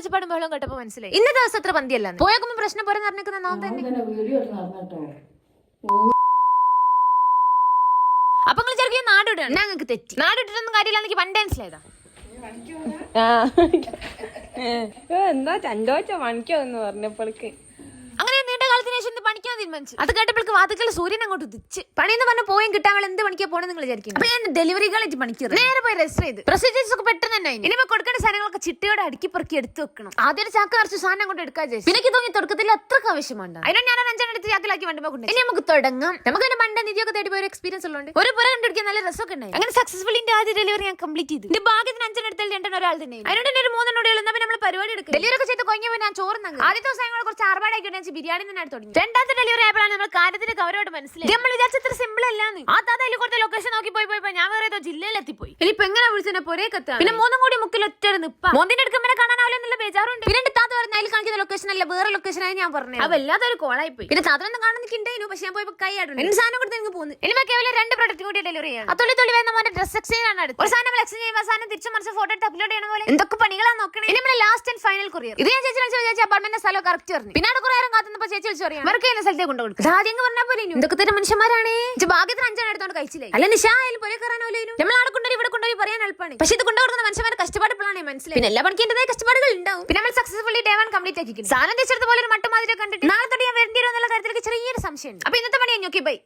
ഒച്ചപ്പാടും ബഹളം കേട്ടപ്പോ മനസ്സിലായി ഇന്ന ദിവസം അത്ര പന്തിയല്ല. പോയേക്കുമ്പോ പ്രശ്നം പോലെ നടക്കുന്ന നോം തന്നെ. അപ്പൊ നിങ്ങൾ ചെറിയ നാടിടാണ്. ഞങ്ങൾക്ക് തെറ്റി. നാടിട്ടൊന്നും കാര്യമില്ല. എനിക്ക് പണ്ടേ മനസ്സിലായതാ. എന്താ ചന്തോച്ച പണിക്കോന്ന് പറഞ്ഞപ്പോൾക്ക് അങ്ങനെ നീണ്ട കാലത്തിന് ശേഷം പണിക്കാൻ തീരുമാനിച്ചു. അത് കേട്ടപ്പോഴേക്ക് വാതിക്കൽ സൂര്യൻ അങ്ങോട്ട് ഉദിച്ച് പണിയെന്ന് പറഞ്ഞ പോയും കിട്ടാൻ എന്ത് പണിക്കാ പോണെന്ന് നിങ്ങൾ വിചാരിക്കും. അപ്പൊ ഞാൻ ഡെലിവറി കളായിട്ട് പണിക്കത് നേരെ പോയി രജിസ്റ്റർ ചെയ്ത് പ്രൊസീജിയേഴ്സ് ഒക്കെ പെട്ടെന്ന് തന്നെ ആയി. ഇനിയിപ്പോ കൊടുക്കേണ്ട സാധനങ്ങളൊക്കെ ചിട്ടയോടെ അടുക്കി പെറുക്കി എടുത്ത് വെക്കണം. ആദ്യം ചാക്ക് കുറച്ച് സാധനം അങ്ങോട്ട് എടുക്കാൻ ചെയ്തു. പിന്നെ തോന്നി തുടക്കത്തിൽ അത്രക്ക് ആവശ്യമുണ്ട്. അതിനോട് ഞാൻ 5 എടുത്ത് ചാക്കിലാക്കി വണ്ടിപ്പോ കൊണ്ട് ഇനി നമുക്ക് തുടങ്ങാം. നമുക്ക് അതിന്റെ മണ്ട നിധിയൊക്കെ തേടി പോയ എക്സ്പീരിയൻസ് ഉള്ളതുകൊണ്ട് ഒരു പുര കണ്ടുപിടിക്കാൻ നല്ല രസമൊക്കെ ഉണ്ടായി. അങ്ങനെ സക്സസ്ഫുള്ളി ആദ്യ ഡെലിവറി ഞാൻ കംപ്ലീറ്റ് ചെയ്തു. എന്റെ ഭാഗ്യത്തിന് 5 എടുത്താൽ 2 ഒരാൾ തന്നെ. അതിനോട് തന്നെ ഒരു 3 നമ്മൾ പരിപാടി എടുക്കും. ഡെലിവറി ഒക്കെ ചെയ്ത് കൊഞ്ഞ ഞാൻ ചോറുന്ന ആദ്യ ദിവസം ഞങ്ങൾ കുറച്ച് ആർഭാടാക്കി ബിരിയാണി തന്നെ തുടങ്ങി. രണ്ടാമത്തെ ഡെലിവറി ആയപ്പോഴാണ് നമ്മൾ കാര്യത്തിന്റെ കവരോട് മനസ്സിലായി. നമ്മൾ വിചാരിച്ചത്ര സിമ്പിൾ അല്ലാന്ന്. ആ താത്ത അതിൽ കൊടുത്ത ലൊക്കേഷൻ നോക്കി പോയി ഞാൻ വേറെ ഏതോ ജില്ലയിലെത്തിപ്പോയി. ഇനിയിപ്പോ എങ്ങനെ വിളിച്ചെന്നെ പൊരേക്കെത്താം. പിന്നെ 3 കൂടി മുക്കിൽ ഒറ്റ നിപ്പാ. മോന്തിന്റെ എടുക്കുമ്പോൾ കാണാനാവില്ല എന്നുള്ള ബേജാറുണ്ട്. പിന്നെ താത്ത പറഞ്ഞ അതിൽ കാണിക്കുന്ന ലൊക്കേഷൻ അല്ല വേറെ ലൊക്കേഷൻ ആയി ഞാൻ പറഞ്ഞു. അത് വല്ലാത്തൊരു കോളായി പോയി. പിന്നെ താത്തൊന്നും കാണുന്നിട്ടുണ്ടായിരുന്നു. പക്ഷെ ഞാൻ പോയി കൈ ആടുന്നു. എന്റെ സാധനം കൊടുത്ത് എനിക്ക് പോകുന്നു. ഇനി കേവലം 2 പ്രൊഡക്റ്റ് കൂടി ഡെലിവറി ചെയ്യണം. അതൊള്ളി വരുന്ന മോന്റെ ഡ്രസ് എക്സ്ചേഞ്ച് ആണ് അടുത്ത്. ഒരു സാധനം എക്സ്ചേഞ്ച് ചെയ്യുമ്പോൾ സാധനം തിരിച്ചു മറിച്ച് ഫോട്ടോ അപ്ലോഡ് ചെയ്യണ പോലെ എന്തൊക്കെ പണികളാണ് നോക്കണേ. ഇനി നമ്മുടെ ലാസ്റ്റ് ആൻഡ് ഫൈനൽ കൊറിയർ. ഇത് ഞാൻ ചേച്ചി അപ്പാർട്ട്മെന്റ് സ്ഥലം കറക്റ്റ് പറഞ്ഞു. പിന്നെ അവിടെ കുറെ നേരം കാത്തുന്നപ്പോ ചേച്ചി വിളിച്ചു പറയാം വർക്ക് ചെയ്യുന്ന സ്ഥലത്തേക്ക് കൊണ്ടുകൊടുക്കും. ആദ്യം പറഞ്ഞാൽ പോലെ ഇതൊക്കെ തന്നെ മനുഷ്യന്മാരാണ്. ഭാഗ്യത്തിന് 5 എടുത്തോണ്ട് കഴിച്ചില്ലേ. അല്ല നിശായാലും പോലെ കയറാനോലും നമ്മൾ ആടെ കൊണ്ടുപോയി ഇവിടെ കൊണ്ടുപോയി പറയാൻ എളുപ്പമാണ്. പക്ഷെ ഇത് കൊണ്ടുകൊടുക്കുന്ന മനുഷ്യന്മാരുടെ കഷ്ടപ്പാടുകളാണ് മനസ്സിലായി. പിന്നെ എല്ലാ പണിക്കേണ്ടതായ കഷ്ടപ്പാടുകൾ ഉണ്ടാവും. പിന്നെ നമ്മൾ സക്സസ്ഫുള്ളി ഡേ 1 കംപ്ലീറ്റ് ആക്കിയിരിക്കും. സാധനം തിരിച്ചെടുത്ത പോലെ ഒരു മട്ടമാതിരി കണ്ടിട്ട് നാളെ തൊട്ട് ഞാൻ വരേണ്ടി വരുമോ എന്നുള്ള കാര്യത്തിലേക്ക് ചെറിയൊരു സംശയം ഉണ്ട്. അപ്പൊ ഇന്നത്തെ പണി ഞാൻ നോക്കി ബൈ.